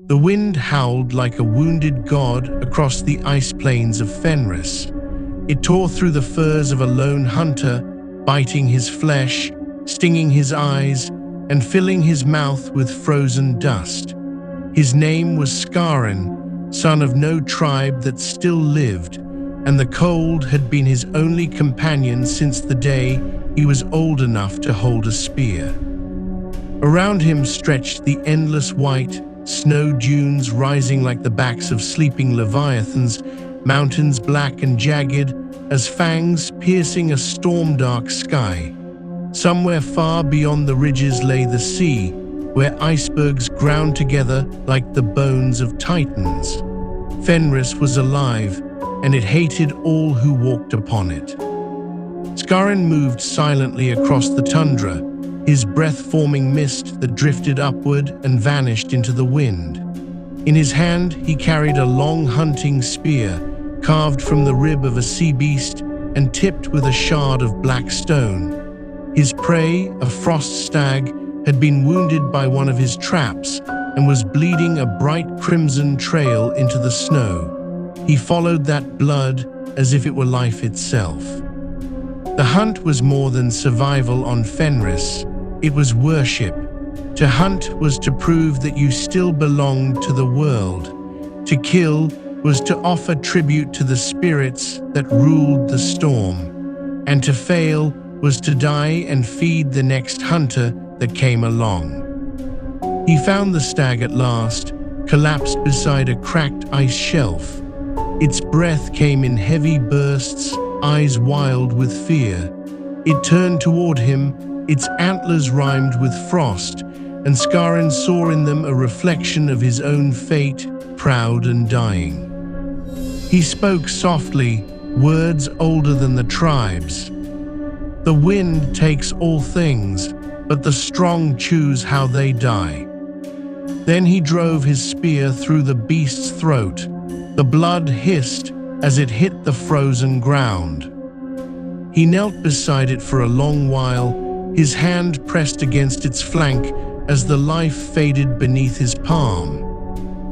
The wind howled like a wounded god across the ice plains of Fenris. It tore through the furs of a lone hunter, biting his flesh, stinging his eyes, and filling his mouth with frozen dust. His name was Skarin, son of no tribe that still lived, and the cold had been his only companion since the day he was old enough to hold a spear. Around him stretched the endless white, snow dunes rising like the backs of sleeping leviathans, mountains black and jagged as fangs piercing a storm-dark sky. Somewhere far beyond the ridges lay the sea, where icebergs ground together like the bones of titans. Fenris was alive, and it hated all who walked upon it. Skarin moved silently across the tundra, his breath-forming mist that drifted upward and vanished into the wind. In his hand, he carried a long hunting spear, carved from the rib of a sea beast and tipped with a shard of black stone. His prey, a frost stag, had been wounded by one of his traps and was bleeding a bright crimson trail into the snow. He followed that blood as if it were life itself. The hunt was more than survival on Fenris. It was worship. To hunt was to prove that you still belonged to the world. To kill was to offer tribute to the spirits that ruled the storm. And to fail was to die and feed the next hunter that came along. He found the stag at last, collapsed beside a cracked ice shelf. Its breath came in heavy bursts, eyes wild with fear. It turned toward him, its antlers rimed with frost, and Skarin saw in them a reflection of his own fate, proud and dying. He spoke softly, words older than the tribes. The wind takes all things, but the strong choose how they die. Then he drove his spear through the beast's throat. The blood hissed as it hit the frozen ground. He knelt beside it for a long while, his hand pressed against its flank as the life faded beneath his palm.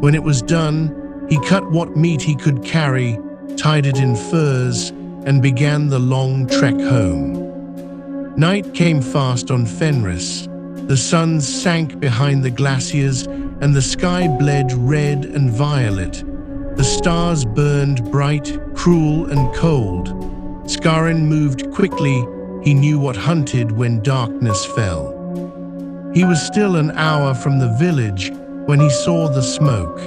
When it was done, he cut what meat he could carry, tied it in furs, and began the long trek home. Night came fast on Fenris. The sun sank behind the glaciers, and the sky bled red and violet. The stars burned bright, cruel, and cold. Skarin moved quickly. He knew what hunted when darkness fell. He was still an hour from the village when he saw the smoke.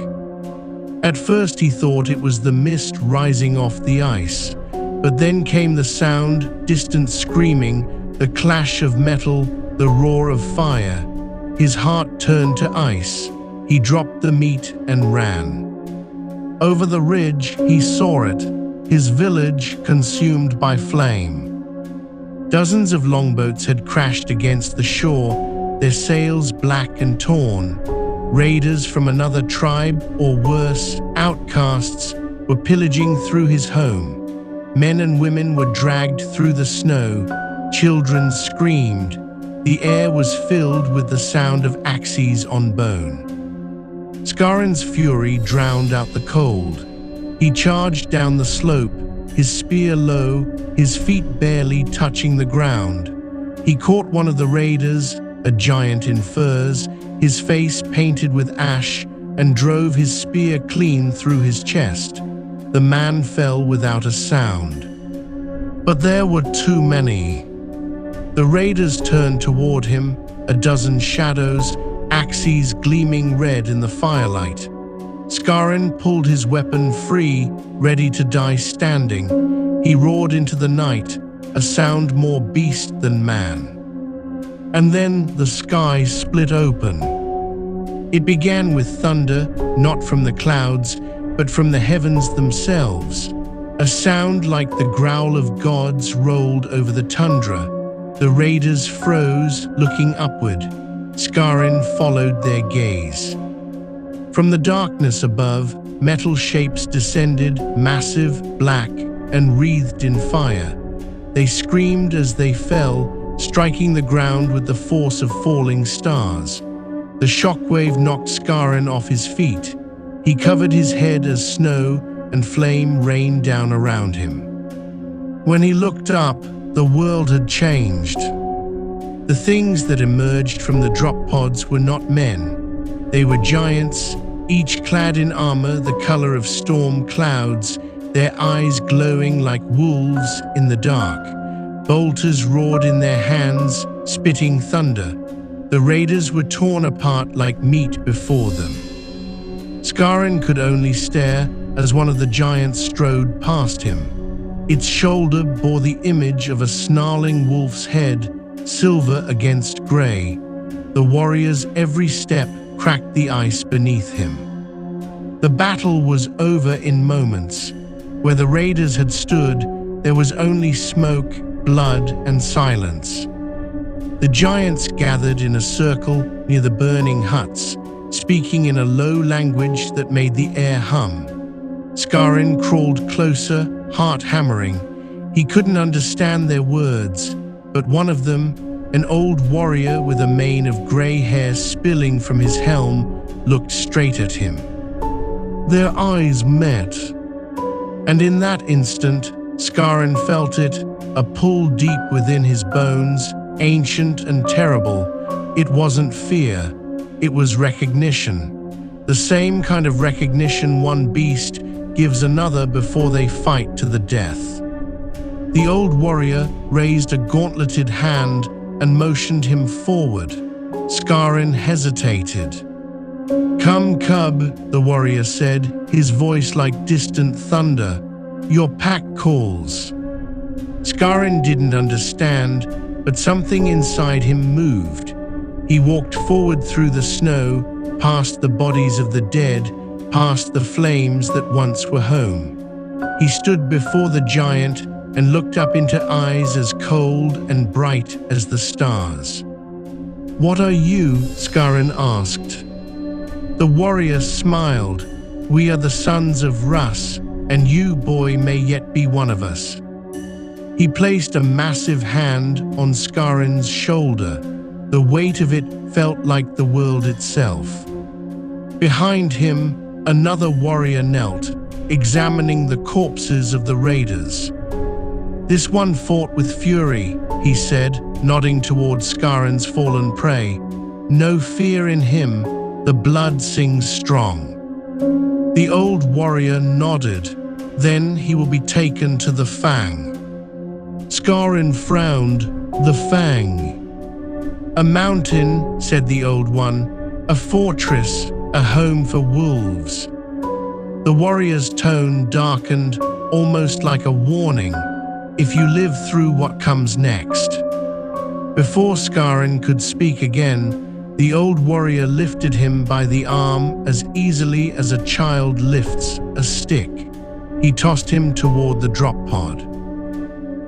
At first he thought it was the mist rising off the ice, but then came the sound, distant screaming, the clash of metal, the roar of fire. His heart turned to ice. He dropped the meat and ran. Over the ridge, he saw it, his village consumed by flame. Dozens of longboats had crashed against the shore, their sails black and torn. Raiders from another tribe, or worse, outcasts, were pillaging through his home. Men and women were dragged through the snow. Children screamed. The air was filled with the sound of axes on bone. Skarin's fury drowned out the cold. He charged down the slope, his spear low, his feet barely touching the ground. He caught one of the raiders, a giant in furs, his face painted with ash, and drove his spear clean through his chest. The man fell without a sound. But there were too many. The raiders turned toward him, a dozen shadows, axes gleaming red in the firelight. Skarin pulled his weapon free, ready to die standing. He roared into the night, a sound more beast than man. And then the sky split open. It began with thunder, not from the clouds, but from the heavens themselves. A sound like the growl of gods rolled over the tundra. The raiders froze, looking upward. Skarin followed their gaze. From the darkness above, metal shapes descended, massive, black, and wreathed in fire. They screamed as they fell, striking the ground with the force of falling stars. The shockwave knocked Scarron off his feet. He covered his head as snow and flame rained down around him. When he looked up, the world had changed. The things that emerged from the drop pods were not men. They were giants, each clad in armor the color of storm clouds, their eyes glowing like wolves in the dark. Bolters roared in their hands, spitting thunder. The raiders were torn apart like meat before them. Scarron could only stare as one of the giants strode past him. Its shoulder bore the image of a snarling wolf's head, silver against gray. The warrior's every step cracked the ice beneath him. The battle was over in moments. Where the raiders had stood, there was only smoke, blood, and silence. The giants gathered in a circle near the burning huts, speaking in a low language that made the air hum. Scarron crawled closer, heart hammering. He couldn't understand their words, but one of them, an old warrior with a mane of grey hair spilling from his helm, looked straight at him. Their eyes met, and in that instant, Scarron felt it, a pull deep within his bones, ancient and terrible. It wasn't fear, it was recognition. The same kind of recognition one beast gives another before they fight to the death. The old warrior raised a gauntleted hand and motioned him forward. Scarron hesitated. "Come, cub," the warrior said, his voice like distant thunder. "Your pack calls." Scarron didn't understand, but something inside him moved. He walked forward through the snow, past the bodies of the dead, past the flames that once were home. He stood before the giant and looked up into eyes as cold and bright as the stars. "What are you?" Scarron asked. The warrior smiled. "We are the sons of Russ, and you, boy, may yet be one of us." He placed a massive hand on Scarron's shoulder. The weight of it felt like the world itself. Behind him, another warrior knelt, examining the corpses of the raiders. "This one fought with fury," he said, nodding toward Scarron's fallen prey. "No fear in him, the blood sings strong." The old warrior nodded. "Then he will be taken to the Fang." Scarron frowned. "The Fang?" "A mountain," said the old one, "a fortress, a home for wolves." The warrior's tone darkened, almost like a warning. "If you live through what comes next." Before Scarron could speak again, the old warrior lifted him by the arm as easily as a child lifts a stick. He tossed him toward the drop pod.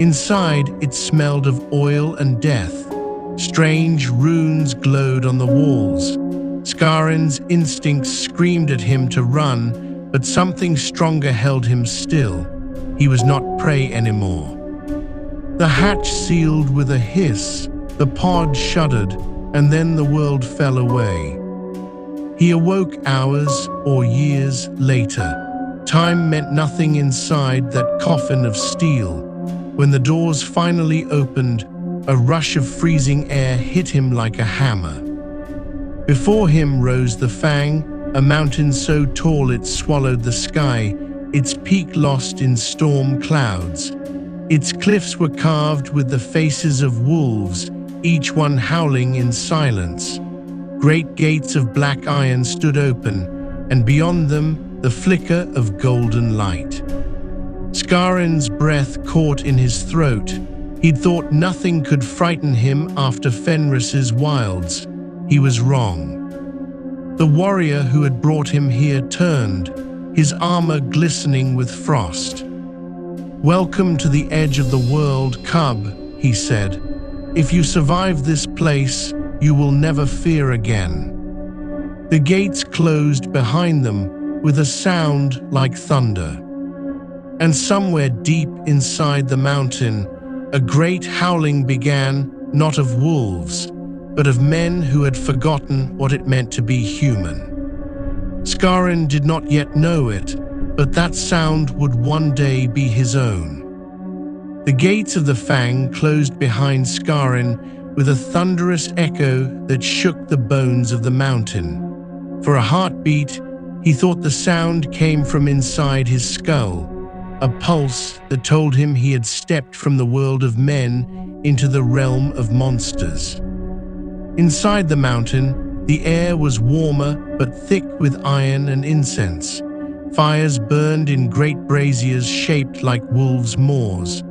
Inside, it smelled of oil and death. Strange runes glowed on the walls. Scarron's instincts screamed at him to run, but something stronger held him still. He was not prey anymore. The hatch sealed with a hiss. The pod shuddered, and then the world fell away. He awoke hours or years later. Time meant nothing inside that coffin of steel. When the doors finally opened, a rush of freezing air hit him like a hammer. Before him rose the Fang, a mountain so tall it swallowed the sky, its peak lost in storm clouds. Its cliffs were carved with the faces of wolves, each one howling in silence. Great gates of black iron stood open, and beyond them, the flicker of golden light. Scarron's breath caught in his throat. He'd thought nothing could frighten him after Fenris's wilds. He was wrong. The warrior who had brought him here turned, his armor glistening with frost. "Welcome to the edge of the world, cub," he said. "If you survive this place, you will never fear again." The gates closed behind them with a sound like thunder. And somewhere deep inside the mountain, a great howling began, not of wolves, but of men who had forgotten what it meant to be human. Scarron did not yet know it, but that sound would one day be his own. The gates of the Fang closed behind Scarron with a thunderous echo that shook the bones of the mountain. For a heartbeat, he thought the sound came from inside his skull, a pulse that told him he had stepped from the world of men into the realm of monsters. Inside the mountain, the air was warmer but thick with iron and incense. Fires burned in great braziers shaped like wolves' maws.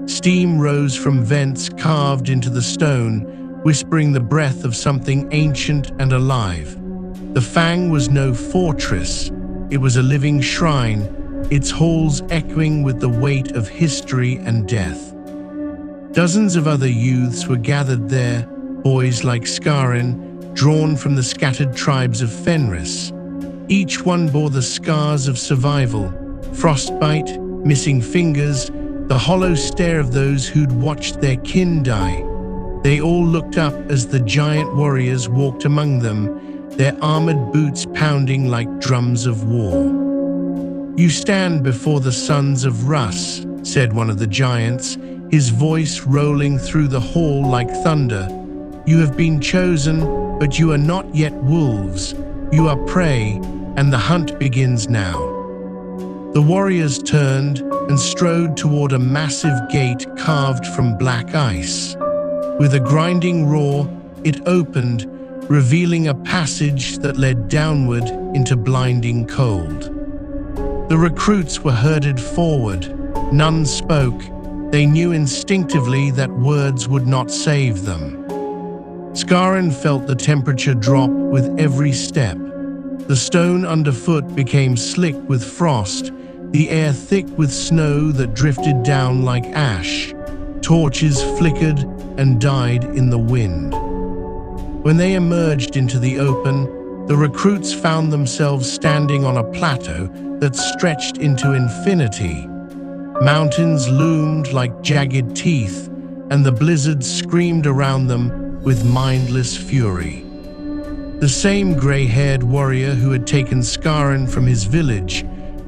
Steam rose from vents carved into the stone, whispering the breath of something ancient and alive. The Fang was no fortress, it was a living shrine, its halls echoing with the weight of history and death. Dozens of other youths were gathered there, boys like Scarron, drawn from the scattered tribes of Fenris. Each one bore the scars of survival, frostbite, missing fingers, the hollow stare of those who'd watched their kin die. They all looked up as the giant warriors walked among them, their armored boots pounding like drums of war. "You stand before the sons of Rus," said one of the giants, his voice rolling through the hall like thunder. "You have been chosen, but you are not yet wolves. You are prey, and the hunt begins now." The warriors turned and strode toward a massive gate carved from black ice. With a grinding roar, it opened, revealing a passage that led downward into blinding cold. The recruits were herded forward. None spoke. They knew instinctively that words would not save them. Scarron felt the temperature drop with every step. The stone underfoot became slick with frost, the air thick with snow that drifted down like ash. Torches flickered and died in the wind. When they emerged into the open, the recruits found themselves standing on a plateau that stretched into infinity. Mountains loomed like jagged teeth, and the blizzard screamed around them with mindless fury. The same gray-haired warrior who had taken Scarron from his village,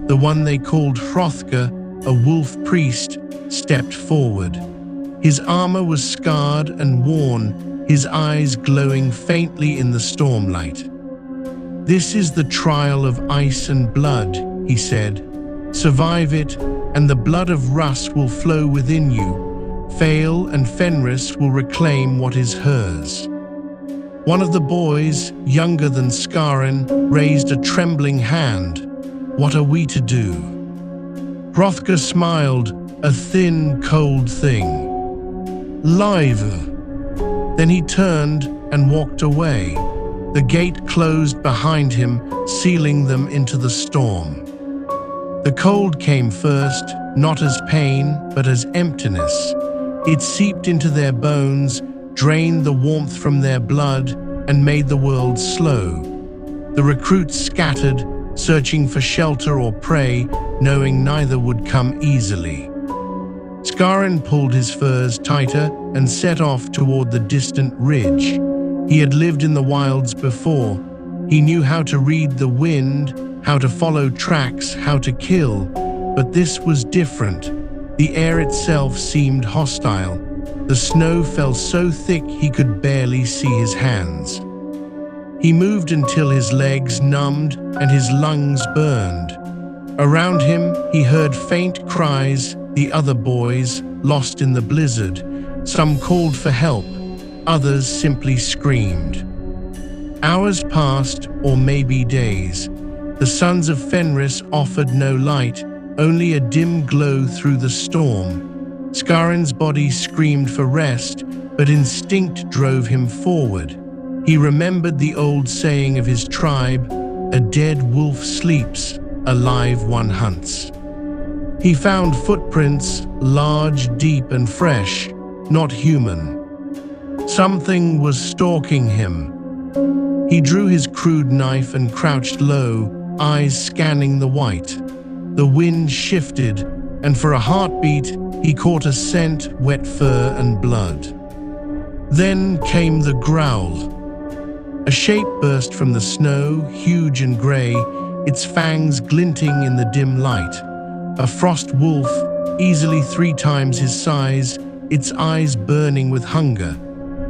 the one they called Hrothgar, a wolf priest, stepped forward. His armor was scarred and worn, his eyes glowing faintly in the stormlight. "This is the trial of ice and blood," he said. "Survive it, and the blood of Rus will flow within you. Fail, and Fenris will reclaim what is hers." One of the boys, younger than Scarron, raised a trembling hand. "What are we to do?" Hrothgar smiled, a thin, cold thing. "Live." Then he turned and walked away. The gate closed behind him, sealing them into the storm. The cold came first, not as pain, but as emptiness. It seeped into their bones, drained the warmth from their blood, and made the world slow. The recruits scattered, searching for shelter or prey, knowing neither would come easily. Scarron pulled his furs tighter and set off toward the distant ridge. He had lived in the wilds before. He knew how to read the wind, how to follow tracks, how to kill. But this was different. The air itself seemed hostile. The snow fell so thick he could barely see his hands. He moved until his legs numbed and his lungs burned. Around him, he heard faint cries, the other boys, lost in the blizzard. Some called for help, others simply screamed. Hours passed, or maybe days. The sons of Fenris offered no light, only a dim glow through the storm. Scarron's body screamed for rest, but instinct drove him forward. He remembered the old saying of his tribe, "A dead wolf sleeps, a live one hunts." He found footprints, large, deep, and fresh, not human. Something was stalking him. He drew his crude knife and crouched low, eyes scanning the white. The wind shifted, and for a heartbeat, he caught a scent, wet fur and blood. Then came the growl. A shape burst from the snow, huge and grey, its fangs glinting in the dim light. A frost wolf, easily 3 times his size, its eyes burning with hunger.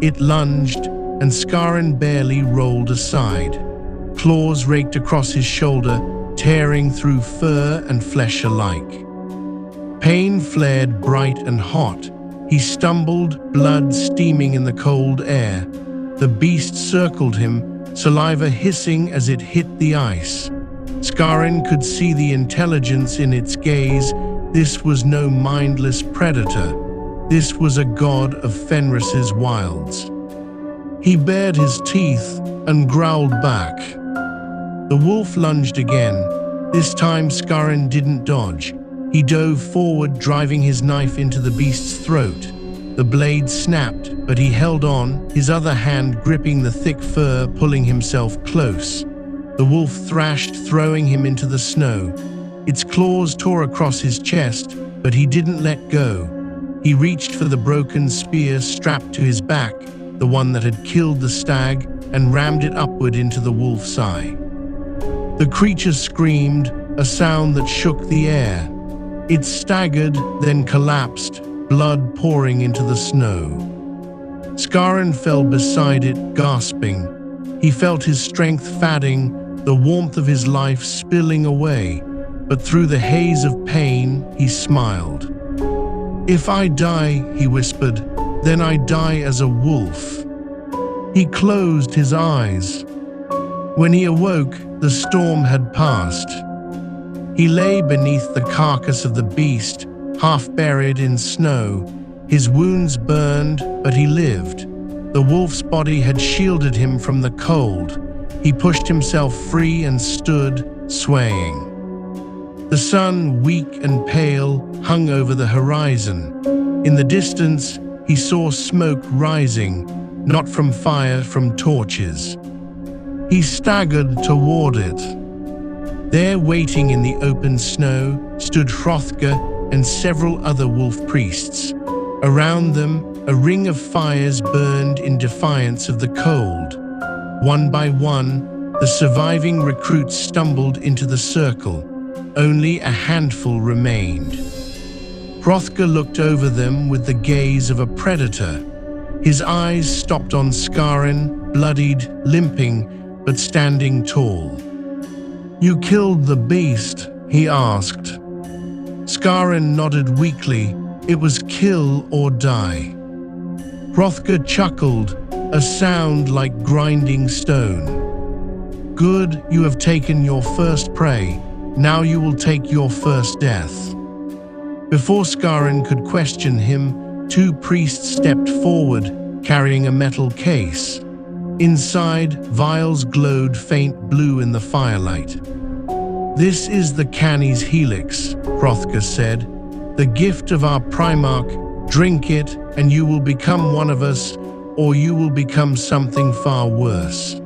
It lunged, and Scarron barely rolled aside. Claws raked across his shoulder, tearing through fur and flesh alike. Pain flared bright and hot. He stumbled, blood steaming in the cold air. The beast circled him, saliva hissing as it hit the ice. Scarron could see the intelligence in its gaze. This was no mindless predator. This was a god of Fenris's wilds. He bared his teeth and growled back. The wolf lunged again. This time Scarron didn't dodge. He dove forward, driving his knife into the beast's throat. The blade snapped, but he held on, his other hand gripping the thick fur, pulling himself close. The wolf thrashed, throwing him into the snow. Its claws tore across his chest, but he didn't let go. He reached for the broken spear strapped to his back, the one that had killed the stag, and rammed it upward into the wolf's eye. The creature screamed, a sound that shook the air. It staggered, then collapsed, blood pouring into the snow. Scarron fell beside it, gasping. He felt his strength fading, the warmth of his life spilling away, but through the haze of pain, he smiled. "If I die," he whispered, "then I die as a wolf." He closed his eyes. When he awoke, the storm had passed. He lay beneath the carcass of the beast, half buried in snow. His wounds burned, but he lived. The wolf's body had shielded him from the cold. He pushed himself free and stood, swaying. The sun, weak and pale, hung over the horizon. In the distance, he saw smoke rising, not from fire, from torches. He staggered toward it. There, waiting in the open snow, stood Hrothgar and several other wolf priests. Around them, a ring of fires burned in defiance of the cold. One by one, the surviving recruits stumbled into the circle. Only a handful remained. Hrothgar looked over them with the gaze of a predator. His eyes stopped on Scarron, bloodied, limping, but standing tall. "You killed the beast?" he asked. Scarron nodded weakly. It was kill or die. Hrothgar chuckled, a sound like grinding stone. "Good, you have taken your first prey. Now you will take your first death." Before Scarron could question him, 2 priests stepped forward, carrying a metal case. Inside, vials glowed faint blue in the firelight. "This is the Canny's Helix," Hrothgar said. "The gift of our Primarch. Drink it, and you will become one of us, or you will become something far worse."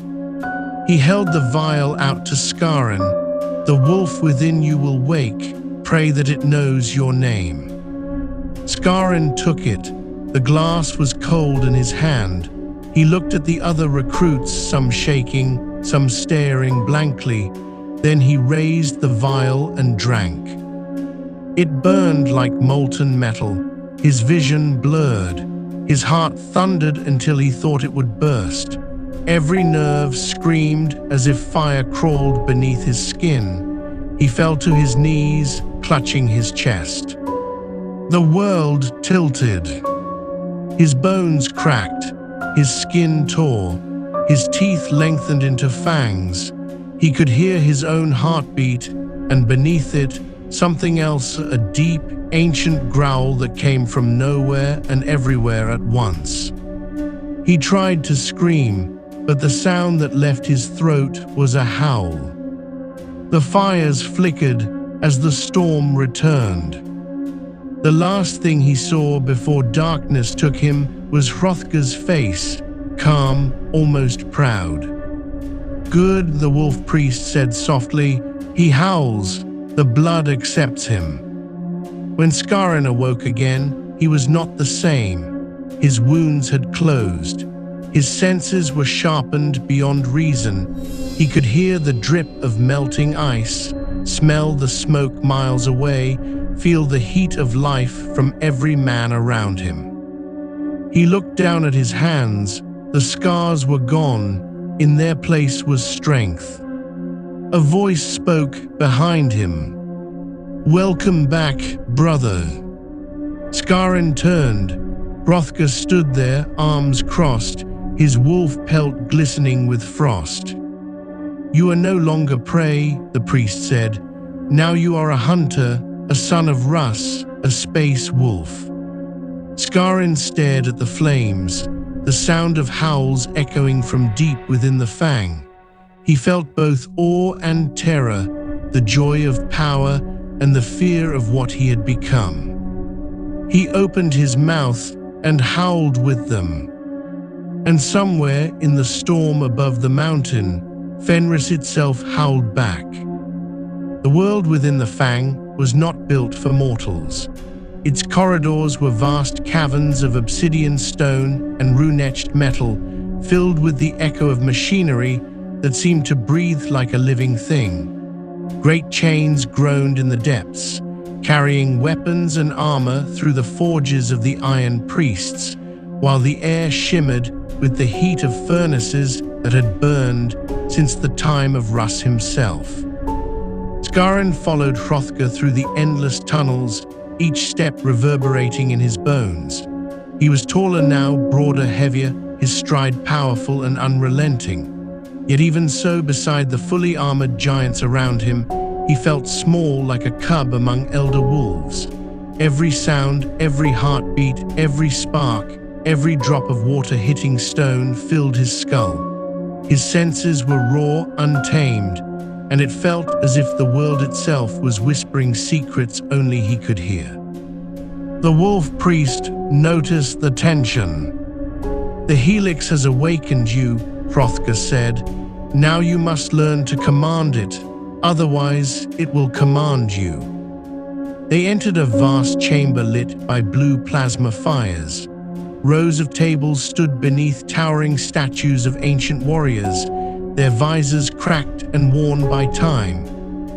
He held the vial out to Scarron. "The wolf within you will wake. Pray that it knows your name." Scarron took it. The glass was cold in his hand. He looked at the other recruits, some shaking, some staring blankly. Then he raised the vial and drank. It burned like molten metal. His vision blurred. His heart thundered until he thought it would burst. Every nerve screamed as if fire crawled beneath his skin. He fell to his knees, clutching his chest. The world tilted. His bones cracked. His skin tore. His teeth lengthened into fangs. He could hear his own heartbeat, and beneath it, something else, a deep, ancient growl that came from nowhere and everywhere at once. He tried to scream, but the sound that left his throat was a howl. The fires flickered as the storm returned. The last thing he saw before darkness took him was Hrothgar's face, calm, almost proud. "Good," the wolf priest said softly. "He howls. The blood accepts him." When Scarron awoke again, he was not the same. His wounds had closed. His senses were sharpened beyond reason. He could hear the drip of melting ice, smell the smoke miles away, feel the heat of life from every man around him. He looked down at his hands. The scars were gone. In their place was strength. A voice spoke behind him. "Welcome back, brother." Skarin turned. Hrothgar stood there, arms crossed, his wolf pelt glistening with frost. "You are no longer prey," the priest said. "Now you are a hunter, a son of Russ, a space wolf." Skarin stared at the flames, the sound of howls echoing from deep within the fang. He felt both awe and terror, the joy of power and the fear of what he had become. He opened his mouth and howled with them. And somewhere in the storm above the mountain, Fenris itself howled back. The world within the fang was not built for mortals. Its corridors were vast caverns of obsidian stone and rune-etched metal, filled with the echo of machinery that seemed to breathe like a living thing. Great chains groaned in the depths, carrying weapons and armor through the forges of the Iron Priests, while the air shimmered with the heat of furnaces that had burned since the time of Russ himself. Skarin followed Hrothgar through the endless tunnels, each step reverberating in his bones. He was taller now, broader, heavier, his stride powerful and unrelenting. Yet even so, beside the fully armored giants around him, he felt small like a cub among elder wolves. Every sound, every heartbeat, every spark, every drop of water hitting stone filled his skull. His senses were raw, untamed, and it felt as if the world itself was whispering secrets only he could hear. The wolf priest noticed the tension. "The helix has awakened you," Hrothgar said. "Now you must learn to command it, otherwise it will command you." They entered a vast chamber lit by blue plasma fires. Rows of tables stood beneath towering statues of ancient warriors, their visors cracked and worn by time.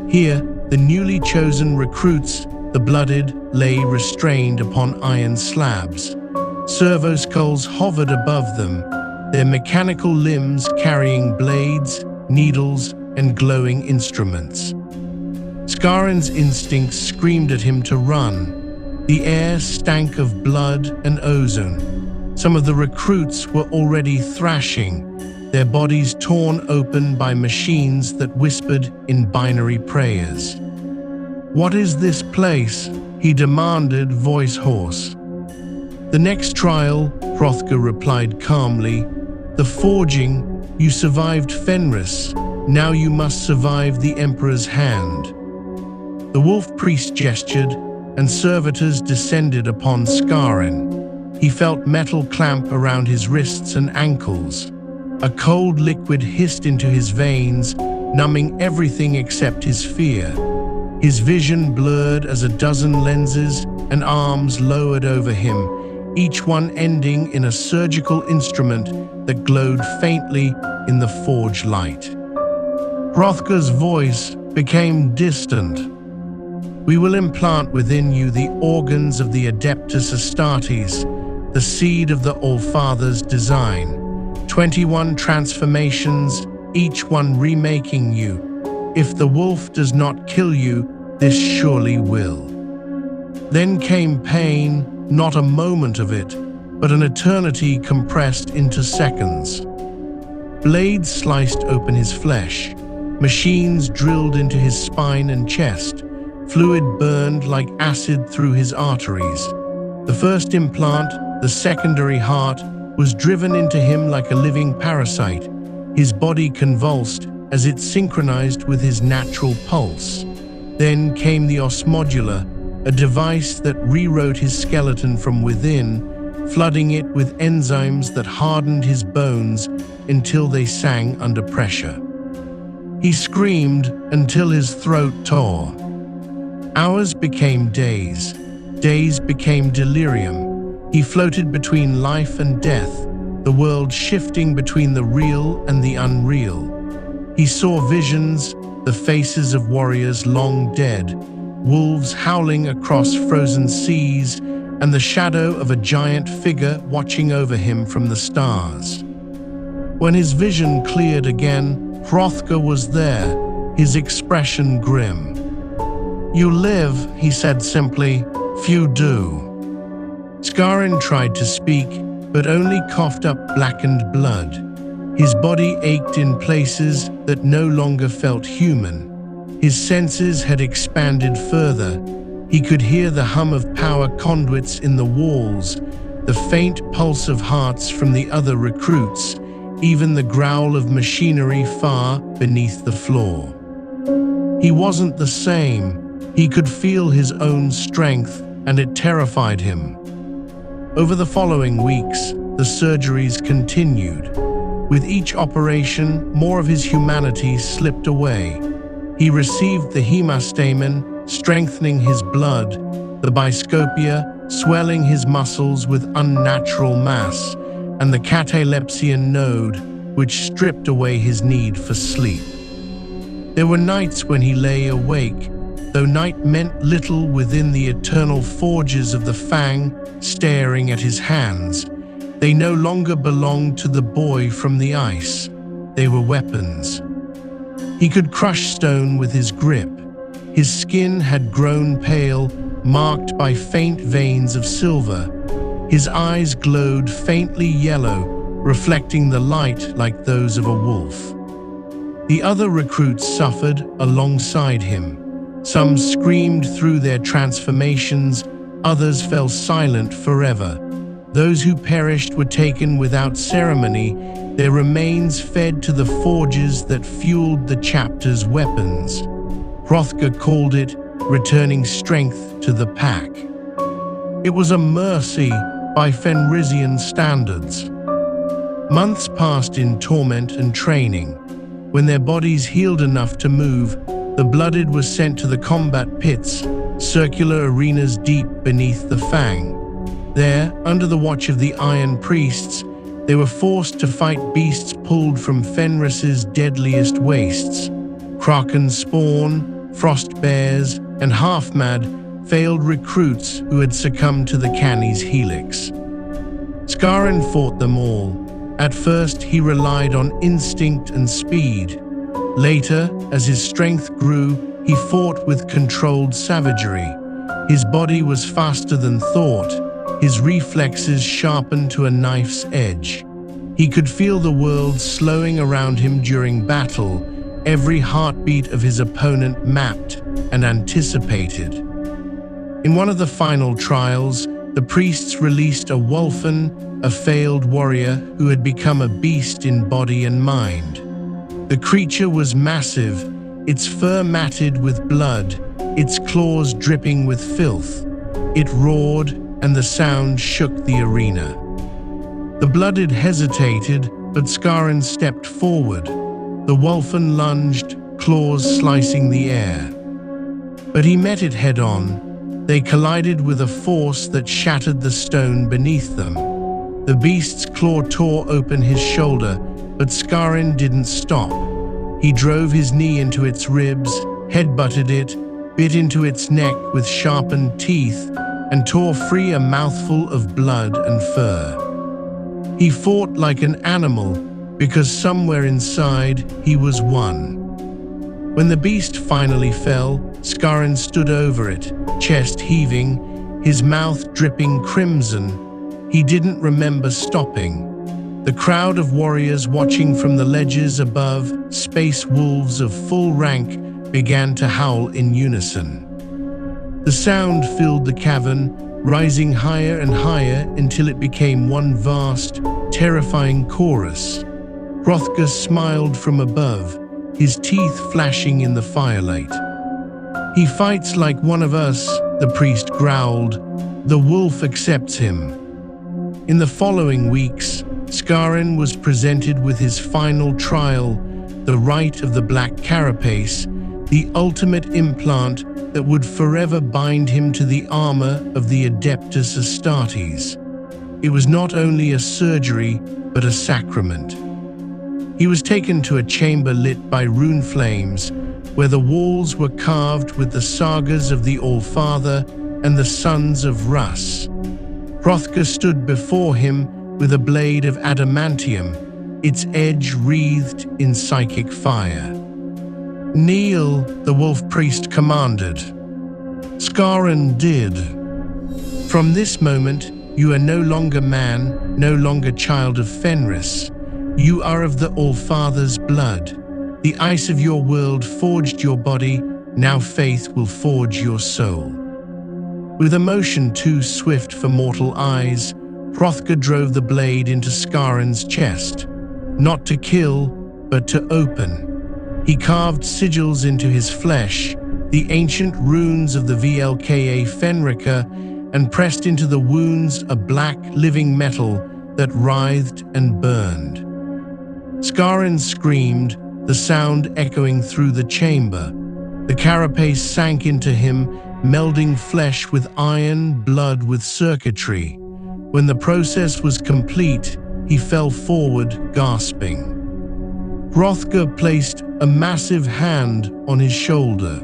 Here, the newly chosen recruits, the blooded, lay restrained upon iron slabs. Servo skulls hovered above them, their mechanical limbs carrying blades, needles, and glowing instruments. Skarin's instincts screamed at him to run. The air stank of blood and ozone. Some of the recruits were already thrashing, their bodies torn open by machines that whispered in binary prayers. "What is this place?" he demanded, voice hoarse. "The next trial," Hrothgar replied calmly. "The forging. You survived Fenris. Now you must survive the Emperor's hand." The wolf priest gestured, and servitors descended upon Skarin. He felt metal clamp around his wrists and ankles. A cold liquid hissed into his veins, numbing everything except his fear. His vision blurred as a dozen lenses and arms lowered over him, each one ending in a surgical instrument that glowed faintly in the forge light. Hrothgar's voice became distant. "We will implant within you the organs of the Adeptus Astartes, the seed of the Allfather's design. 21 transformations, each one remaking you. If the wolf does not kill you, this surely will." Then came pain, not a moment of it, but an eternity compressed into seconds. Blades sliced open his flesh. Machines drilled into his spine and chest. Fluid burned like acid through his arteries. The first implant, the secondary heart, was driven into him like a living parasite. His body convulsed as it synchronized with his natural pulse. Then came the osmodula, a device that rewrote his skeleton from within, flooding it with enzymes that hardened his bones until they sang under pressure. He screamed until his throat tore. Hours became days. Days became delirium. He floated between life and death, the world shifting between the real and the unreal. He saw visions, the faces of warriors long dead, wolves howling across frozen seas, and the shadow of a giant figure watching over him from the stars. When his vision cleared again, Hrothgar was there, his expression grim. "You live," he said simply, "few do." Scarrin tried to speak, but only coughed up blackened blood. His body ached in places that no longer felt human. His senses had expanded further. He could hear the hum of power conduits in the walls, the faint pulse of hearts from the other recruits, even the growl of machinery far beneath the floor. He wasn't the same. He could feel his own strength, and it terrified him. Over the following weeks, the surgeries continued. With each operation, more of his humanity slipped away. He received the hemastamen, strengthening his blood, the biscopia, swelling his muscles with unnatural mass, and the catalepsian node, which stripped away his need for sleep. There were nights when he lay awake, though night meant little within the eternal forges of the Fang, staring at his hands. They no longer belonged to the boy from the ice. They were weapons. He could crush stone with his grip. His skin had grown pale, marked by faint veins of silver. His eyes glowed faintly yellow, reflecting the light like those of a wolf. The other recruits suffered alongside him. Some screamed through their transformations, others fell silent forever. Those who perished were taken without ceremony, their remains fed to the forges that fueled the chapter's weapons. Hrothgar called it returning strength to the pack. It was a mercy by Fenrisian standards. Months passed in torment and training. When their bodies healed enough to move, the blooded were sent to the combat pits, circular arenas deep beneath the Fang. There, under the watch of the Iron Priests, they were forced to fight beasts pulled from Fenris's deadliest wastes. Kraken spawn, frost bears, and half-mad, failed recruits who had succumbed to the Canny's helix. Scarrin fought them all. At first, he relied on instinct and speed. Later, as his strength grew, he fought with controlled savagery. His body was faster than thought, his reflexes sharpened to a knife's edge. He could feel the world slowing around him during battle, every heartbeat of his opponent mapped and anticipated. In one of the final trials, the priests released a Wulfen, a failed warrior who had become a beast in body and mind. The creature was massive, its fur matted with blood, its claws dripping with filth. It roared, and the sound shook the arena. The blooded hesitated, but Scarrin stepped forward. The Wulfen lunged, claws slicing the air. But he met it head-on. They collided with a force that shattered the stone beneath them. The beast's claw tore open his shoulder, but Scarrin didn't stop. He drove his knee into its ribs, headbutted it, bit into its neck with sharpened teeth, and tore free a mouthful of blood and fur. He fought like an animal, because somewhere inside he was one. When the beast finally fell, Scarrin stood over it, chest heaving, his mouth dripping crimson. He didn't remember stopping. The crowd of warriors watching from the ledges above, space wolves of full rank, began to howl in unison. The sound filled the cavern, rising higher and higher until it became one vast, terrifying chorus. Hrothgar smiled from above, his teeth flashing in the firelight. "He fights like one of us," the priest growled. "The wolf accepts him." In the following weeks, Scarrin was presented with his final trial, the rite of the Black Carapace, the ultimate implant that would forever bind him to the armor of the Adeptus Astartes. It was not only a surgery, but a sacrament. He was taken to a chamber lit by rune flames, where the walls were carved with the sagas of the All-Father and the sons of Rus. Hrothgar stood before him with a blade of adamantium, its edge wreathed in psychic fire. "Kneel," the wolf priest commanded. Scarron did. "From this moment, you are no longer man, no longer child of Fenris. You are of the All-Father's blood. The ice of your world forged your body, now faith will forge your soul." With a motion too swift for mortal eyes, Hrothgar drove the blade into Scarron's chest, not to kill, but to open. He carved sigils into his flesh, the ancient runes of the Valka Fenrica, and pressed into the wounds a black living metal that writhed and burned. Scarron screamed, the sound echoing through the chamber. The carapace sank into him, melding flesh with iron, blood with circuitry. When the process was complete, he fell forward, gasping. Hrothgar placed a massive hand on his shoulder.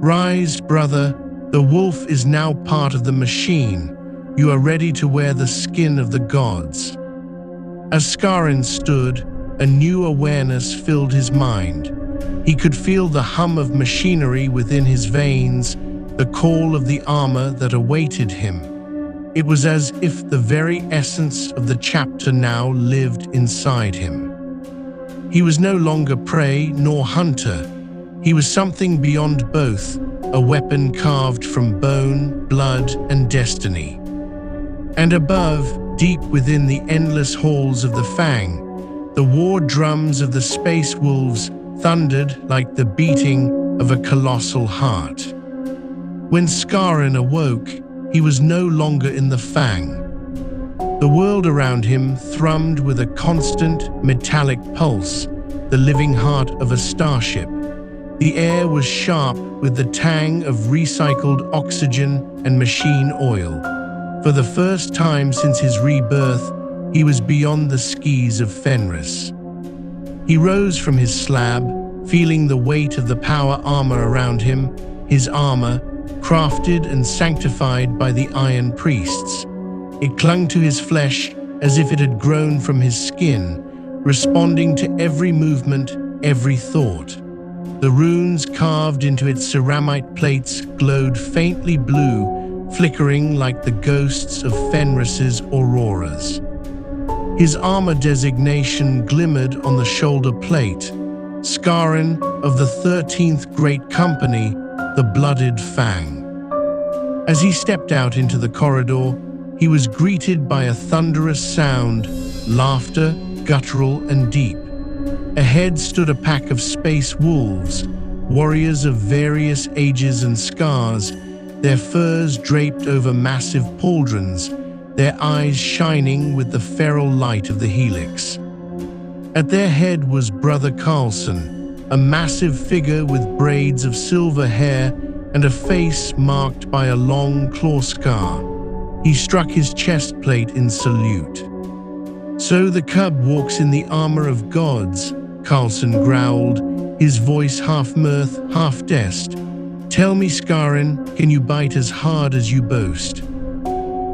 "Rise, brother. The wolf is now part of the machine. You are ready to wear the skin of the gods." As Scarron stood, a new awareness filled his mind. He could feel the hum of machinery within his veins, the call of the armor that awaited him. It was as if the very essence of the chapter now lived inside him. He was no longer prey nor hunter. He was something beyond both, a weapon carved from bone, blood, and destiny. And above, deep within the endless halls of the Fang, the war drums of the space wolves thundered like the beating of a colossal heart. When Scarron awoke, he was no longer in the Fang. The world around him thrummed with a constant, metallic pulse, the living heart of a starship. The air was sharp with the tang of recycled oxygen and machine oil. For the first time since his rebirth, he was beyond the skis of Fenris. He rose from his slab, feeling the weight of the power armor around him, his armor, crafted and sanctified by the Iron Priests. It clung to his flesh as if it had grown from his skin, responding to every movement, every thought. The runes carved into its ceramite plates glowed faintly blue, flickering like the ghosts of Fenris's auroras. His armor designation glimmered on the shoulder plate, Scarron of the 13th Great Company, the Blooded Fang. As he stepped out into the corridor, he was greeted by a thunderous sound, laughter, guttural and deep. Ahead stood a pack of space wolves, warriors of various ages and scars, their furs draped over massive pauldrons, their eyes shining with the feral light of the helix. At their head was Brother Carlson, a massive figure with braids of silver hair and a face marked by a long claw scar. He struck his chest plate in salute. "So the cub walks in the armor of gods," Carlson growled, his voice half mirth, half jest. "Tell me, Scarron, can you bite as hard as you boast?"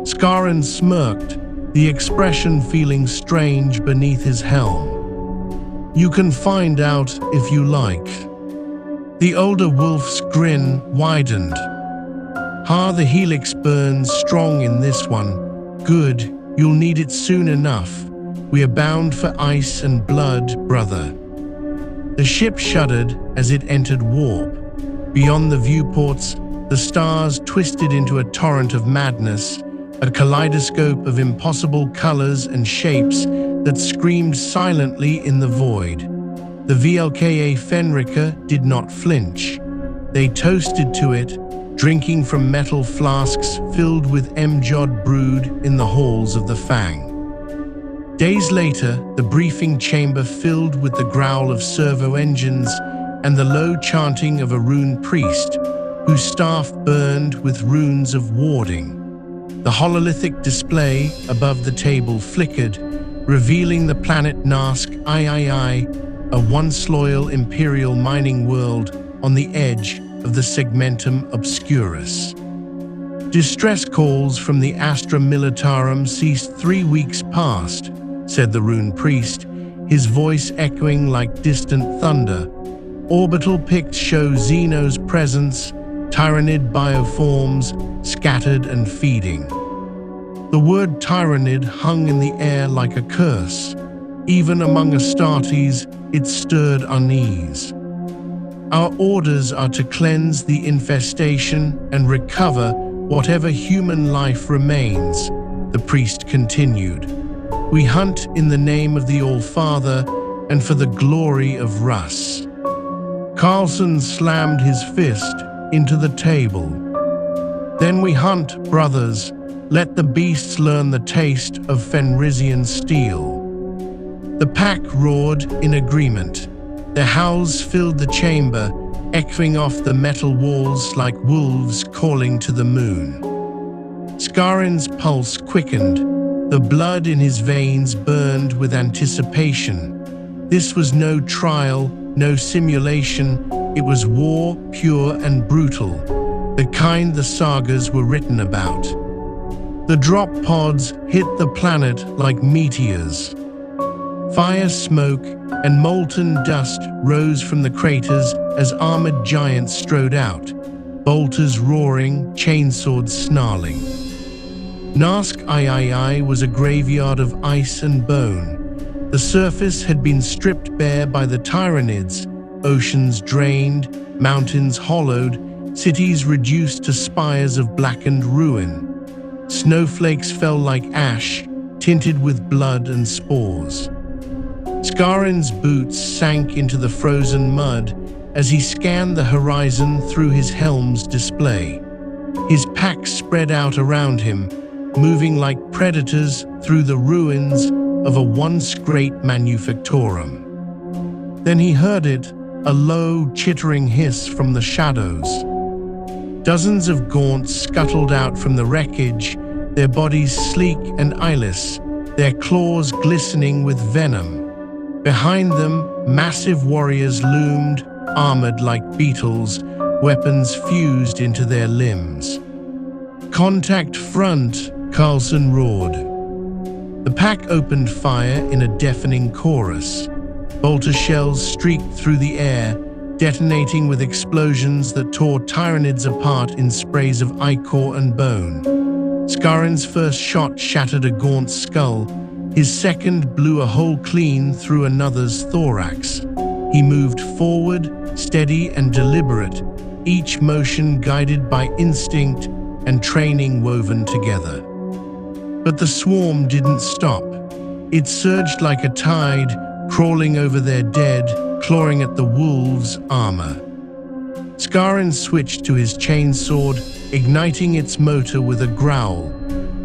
Scarron smirked, the expression feeling strange beneath his helm. "You can find out if you like." The older wolf's grin widened. "Ha, the helix burns strong in this one. Good, you'll need it soon enough. We are bound for ice and blood, brother." The ship shuddered as it entered warp. Beyond the viewports, the stars twisted into a torrent of madness, a kaleidoscope of impossible colors and shapes that screamed silently in the void. The Valka Fenrica did not flinch. They toasted to it, drinking from metal flasks filled with Mjod brewed in the halls of the Fang. Days later, the briefing chamber filled with the growl of servo engines and the low chanting of a rune priest, whose staff burned with runes of warding. The hololithic display above the table flickered, revealing the planet Nask III, a once loyal imperial mining world on the edge of the segmentum obscurus. Distress calls from the Astra Militarum ceased 3 weeks past, said the rune priest, his voice echoing like distant thunder. Orbital pics show Xeno's presence, tyrannid bioforms, scattered and feeding. The word tyrannid hung in the air like a curse. Even among Astartes, it stirred unease. Our orders are to cleanse the infestation and recover whatever human life remains, the priest continued. We hunt in the name of the All-Father and for the glory of Russ. Carlson slammed his fist into the table. Then we hunt, brothers. Let the beasts learn the taste of Fenrisian steel. The pack roared in agreement. Their howls filled the chamber, echoing off the metal walls like wolves calling to the moon. Skarin's pulse quickened. The blood in his veins burned with anticipation. This was no trial, no simulation. It was war, pure and brutal, the kind the sagas were written about. The drop pods hit the planet like meteors. Fire, smoke, and molten dust rose from the craters as armored giants strode out, bolters roaring, chainswords snarling. Nask III was a graveyard of ice and bone. The surface had been stripped bare by the tyrannids, oceans drained, mountains hollowed, cities reduced to spires of blackened ruin. Snowflakes fell like ash, tinted with blood and spores. Skarin's boots sank into the frozen mud as he scanned the horizon through his helm's display. His pack spread out around him, moving like predators through the ruins of a once great manufactorum. Then he heard it, a low, chittering hiss from the shadows. Dozens of gaunts scuttled out from the wreckage, their bodies sleek and eyeless, their claws glistening with venom. Behind them, massive warriors loomed, armored like beetles, weapons fused into their limbs. Contact front, Carlson roared. The pack opened fire in a deafening chorus. Bolter shells streaked through the air, detonating with explosions that tore tyrannids apart in sprays of ichor and bone. Skarin's first shot shattered a gaunt skull. His second blew a hole clean through another's thorax. He moved forward, steady and deliberate, each motion guided by instinct and training woven together. But the swarm didn't stop. It surged like a tide, crawling over their dead, clawing at the wolves' armor. Skarin switched to his chainsword, igniting its motor with a growl.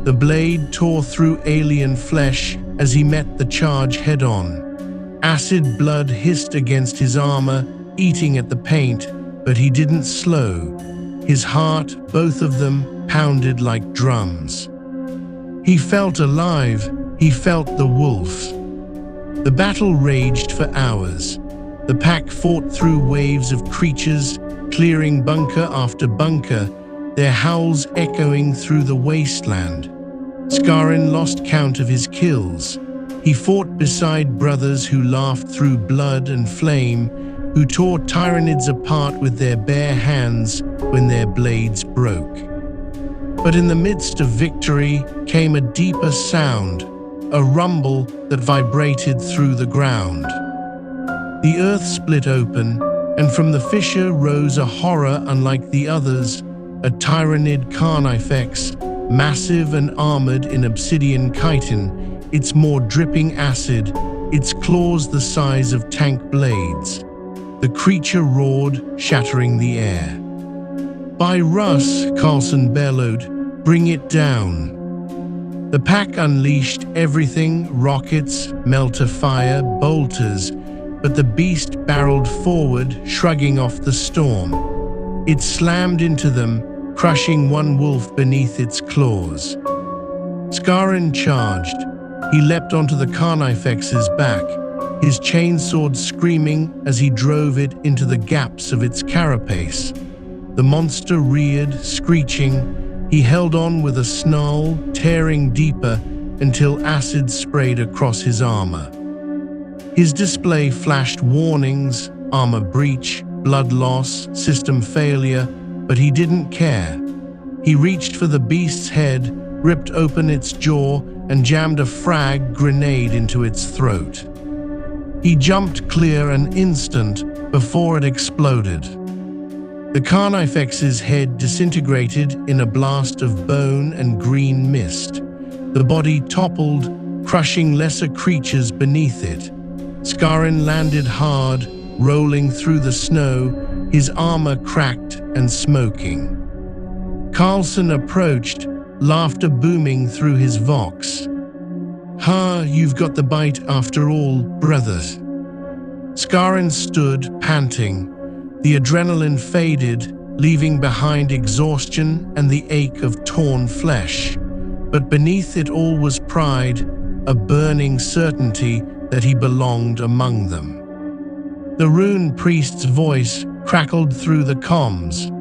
The blade tore through alien flesh as he met the charge head-on. Acid blood hissed against his armor, eating at the paint, but he didn't slow. His heart, both of them, pounded like drums. He felt alive. He felt the wolf. The battle raged for hours. The pack fought through waves of creatures, clearing bunker after bunker, their howls echoing through the wasteland. Skarin lost count of his kills. He fought beside brothers who laughed through blood and flame, who tore tyrannids apart with their bare hands when their blades broke. But in the midst of victory came a deeper sound, a rumble that vibrated through the ground. The earth split open, and from the fissure rose a horror unlike the others, a tyrannid carnifex, massive and armored in obsidian chitin, its maw dripping acid, its claws the size of tank blades. The creature roared, shattering the air. "By Russ," Carlson bellowed, "bring it down." The pack unleashed everything, rockets, melter fire, bolters, but the beast barreled forward, shrugging off the storm. It slammed into them, crushing one wolf beneath its claws. Scarran charged. He leapt onto the Carnifex's back, his chainsword screaming as he drove it into the gaps of its carapace. The monster reared, screeching. He held on with a snarl, tearing deeper until acid sprayed across his armor. His display flashed warnings: armor breach, blood loss, system failure, but he didn't care. He reached for the beast's head, ripped open its jaw, and jammed a frag grenade into its throat. He jumped clear an instant before it exploded. The Carnifex's head disintegrated in a blast of bone and green mist. The body toppled, crushing lesser creatures beneath it. Scarran landed hard, rolling through the snow, his armor cracked and smoking. Carlson approached, laughter booming through his vox. "Ha, you've got the bite after all, brother." Scarran stood, panting. The adrenaline faded, leaving behind exhaustion and the ache of torn flesh. But beneath it all was pride, a burning certainty that he belonged among them. The rune priest's voice crackled through the comms.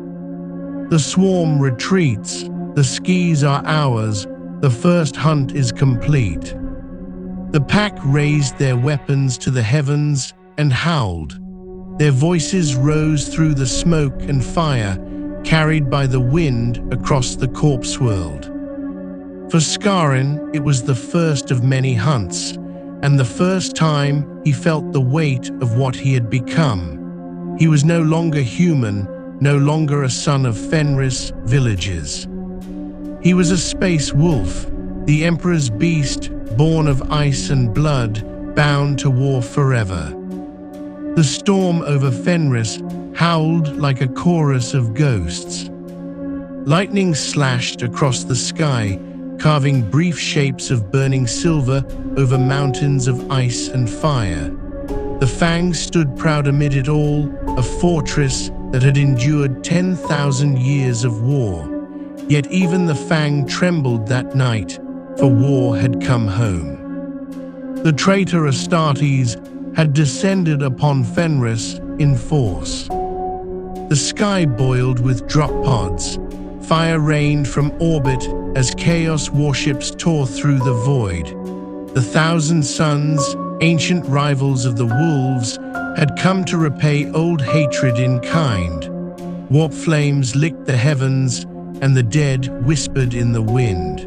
"The swarm retreats. The skis are ours. The first hunt is complete." The pack raised their weapons to the heavens and howled. Their voices rose through the smoke and fire, carried by the wind across the corpse world. For Scarran, it was the first of many hunts, and the first time he felt the weight of what he had become. He was no longer human, no longer a son of FENRIS villages. He was a space wolf, the Emperor's beast, born of ice and blood, bound to war forever. The storm over FENRIS howled like a chorus of ghosts. Lightning slashed across the sky, carving brief shapes of burning silver over mountains of ice and fire. The Fang stood proud amid it all, a fortress that had endured 10,000 years of war. Yet even the Fang trembled that night, for war had come home. The traitor Astartes had descended upon FENRIS in force. The sky boiled with drop pods. Fire rained from orbit as chaos warships tore through the void. The Thousand Suns, ancient rivals of the wolves, had come to repay old hatred in kind. Warp flames licked the heavens, and the dead whispered in the wind.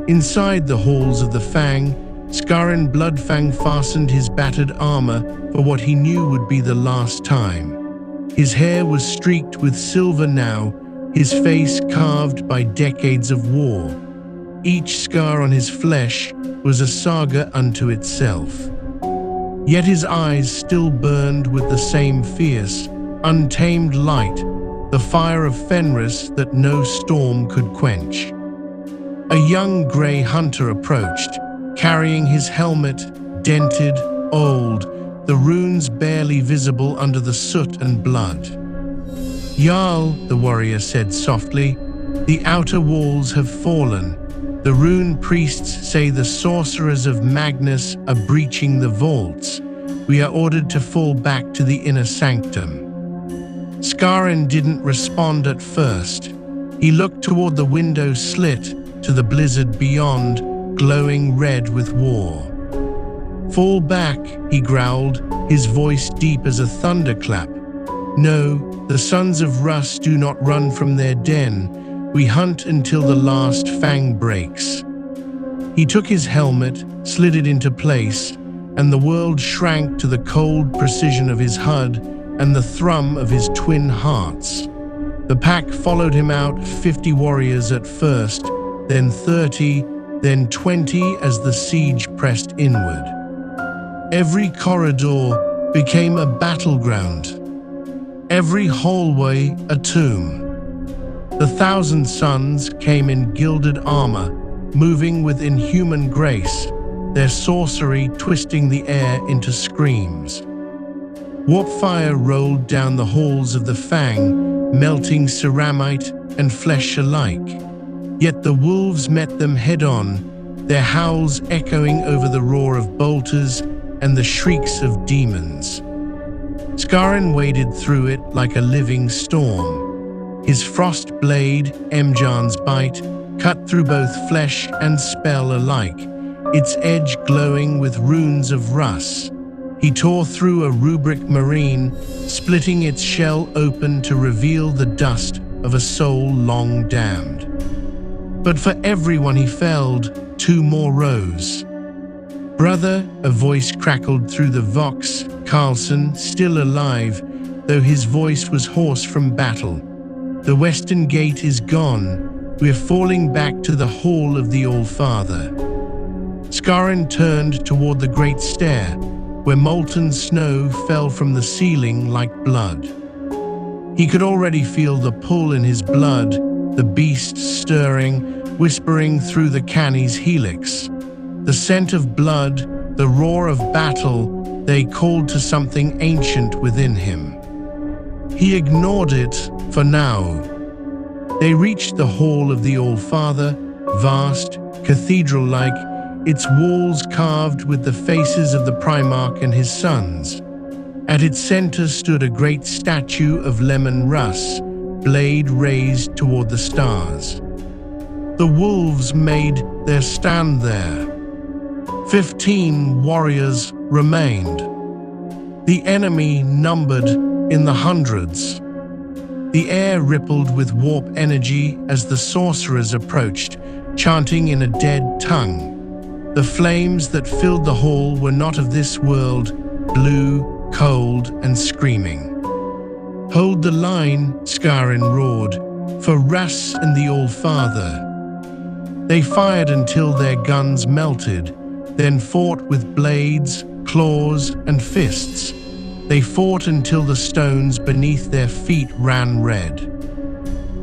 Inside the halls of the Fang, Scarran Bloodfang fastened his battered armor for what he knew would be the last time. His hair was streaked with silver now, his face carved by decades of war. Each scar on his flesh was a saga unto itself. Yet his eyes still burned with the same fierce, untamed light, the fire of FENRIS that no storm could quench. A young grey hunter approached, carrying his helmet, dented, old, the runes barely visible under the soot and blood. "HOWL," the warrior said softly, "the outer walls have fallen. The rune priests say the sorcerers of Magnus are breaching the vaults. We are ordered to fall back to the inner sanctum." Scarran didn't respond at first. He looked toward the window slit, to the blizzard beyond, glowing red with war. "Fall back," he growled, his voice deep as a thunderclap. "No, the sons of Rus do not run from their den. We hunt until the last fang breaks." He took his helmet, slid it into place, and the world shrank to the cold precision of his HUD and the thrum of his twin hearts. The pack followed him out, 50 warriors at first, then 30, then 20 as the siege pressed inward. Every corridor became a battleground. Every hallway a tomb. The Thousand Suns came in gilded armor, moving with inhuman grace, their sorcery twisting the air into screams. Warp fire rolled down the halls of the Fang, melting ceramite and flesh alike. Yet the wolves met them head-on, their howls echoing over the roar of bolters and the shrieks of demons. Scarran waded through it like a living storm. His frost blade, Emjan's bite, cut through both flesh and spell alike, its edge glowing with runes of rust. He tore through a rubric marine, splitting its shell open to reveal the dust of a soul long damned. But for everyone he felled, two more rose. "Brother," a voice crackled through the vox, Carlson, still alive, though his voice was hoarse from battle. "The western gate is gone. We're falling back to the hall of the All-Father." Scarran turned toward the great stair, where molten snow fell from the ceiling like blood. He could already feel the pull in his blood, the beast stirring, whispering through the canny's helix. The scent of blood, the roar of battle, they called to something ancient within him. He ignored it for now. They reached the hall of the All-Father, vast, cathedral-like, its walls carved with the faces of the Primarch and his sons. At its center stood a great statue of Lemon Russ, blade raised toward the stars. The wolves made their stand there. 15 warriors remained. The enemy numbered in the hundreds. The air rippled with warp energy as the sorcerers approached, chanting in a dead tongue. The flames that filled the hall were not of this world, blue, cold, and screaming. "Hold the line," Scarran roared, "for Russ and the All-Father." They fired until their guns melted, then fought with blades, claws, and fists. They fought until the stones beneath their feet ran red.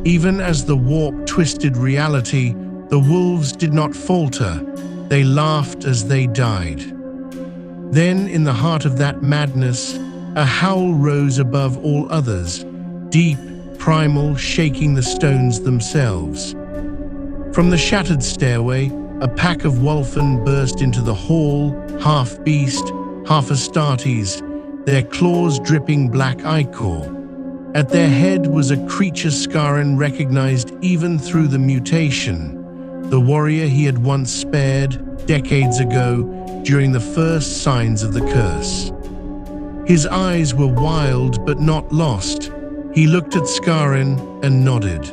Even as the warp twisted reality, the wolves did not falter. They laughed as they died. Then, in the heart of that madness, a howl rose above all others, deep, primal, shaking the stones themselves. From the shattered stairway, a pack of Wulfen burst into the hall, half beast, half Astartes, their claws dripping black ichor. At their head was a creature Scarran recognized even through the mutation, the warrior he had once spared decades ago during the first signs of the curse. His eyes were wild but not lost. He looked at Scarran and nodded.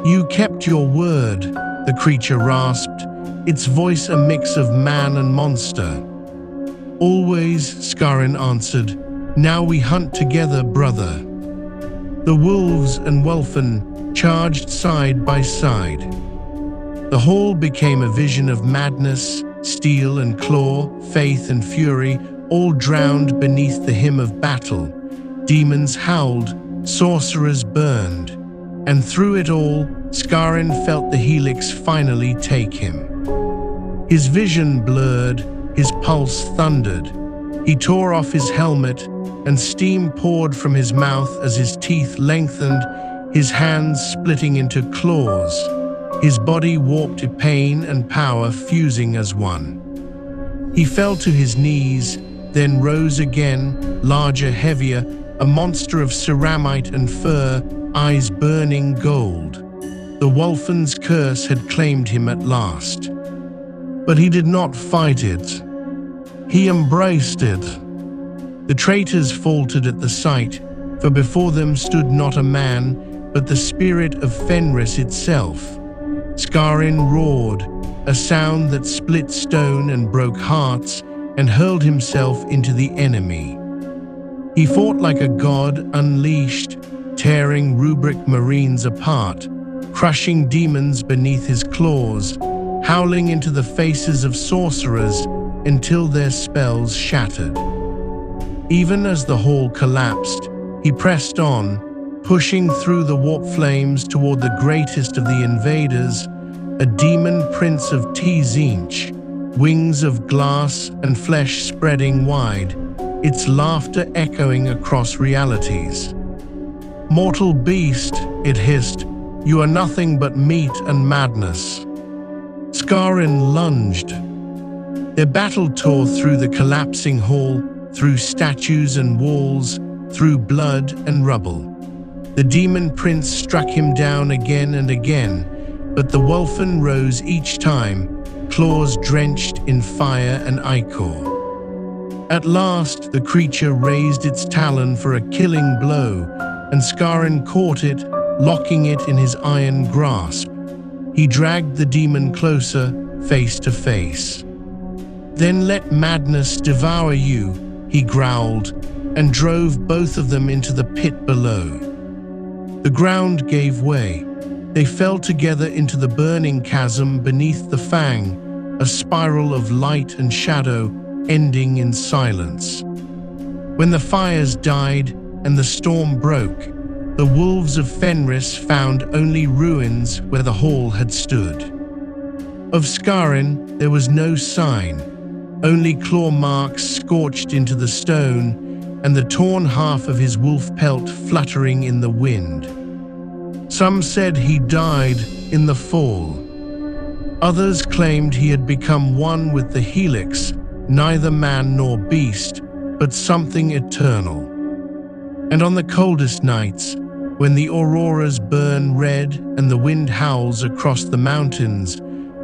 "You kept your word," the creature rasped, its voice a mix of man and monster. "Always," Scarran answered. "Now we hunt together, brother." The wolves and Wulfen charged side by side. The hall became a vision of madness, steel and claw, faith and fury, all drowned beneath the hymn of battle. Demons howled, sorcerers burned, and through it all, Scarran felt the helix finally take him. His vision blurred, his pulse thundered. He tore off his helmet, and steam poured from his mouth as his teeth lengthened, his hands splitting into claws. His body warped to pain and power fusing as one. He fell to his knees, then rose again, larger, heavier, a monster of ceramite and fur, eyes burning gold. The Wulfen's curse had claimed him at last. But he did not fight it. He embraced it. The traitors faltered at the sight, for before them stood not a man, but the spirit of Fenris itself. Scarran roared, a sound that split stone and broke hearts, and hurled himself into the enemy. He fought like a god unleashed, tearing rubric marines apart, crushing demons beneath his claws, howling into the faces of sorcerers until their spells shattered. Even as the hall collapsed, he pressed on, pushing through the warp flames toward the greatest of the invaders, a demon prince of Tzeentch, wings of glass and flesh spreading wide, its laughter echoing across realities. "Mortal beast," it hissed, You are nothing but meat and madness." Scarrin lunged. Their battle tore through the collapsing hall, through statues and walls, through blood and rubble. The demon prince struck him down again and again, but the Wulfen rose each time, claws drenched in fire and ichor. At last, the creature raised its talon for a killing blow, and Scarrin caught it, locking it in his iron grasp. He dragged the demon closer, face to face. "Then let madness devour you," he growled, and drove both of them into the pit below. The ground gave way. They fell together into the burning chasm beneath the fang, a spiral of light and shadow ending in silence. When the fires died and the storm broke, the wolves of Fenris found only ruins where the hall had stood. Of Scarrin there was no sign, only claw marks scorched into the stone and the torn half of his wolf pelt fluttering in the wind. Some said he died in the fall. Others claimed he had become one with the helix, neither man nor beast, but something eternal. And on the coldest nights, when the auroras burn red and the wind howls across the mountains,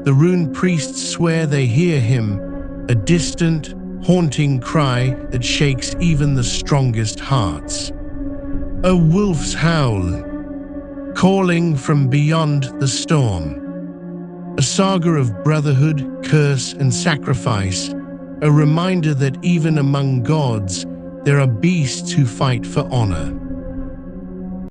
the rune priests swear they hear him, a distant, haunting cry that shakes even the strongest hearts. A wolf's howl, calling from beyond the storm. A saga of brotherhood, curse, and sacrifice, a reminder that even among gods, there are beasts who fight for honor.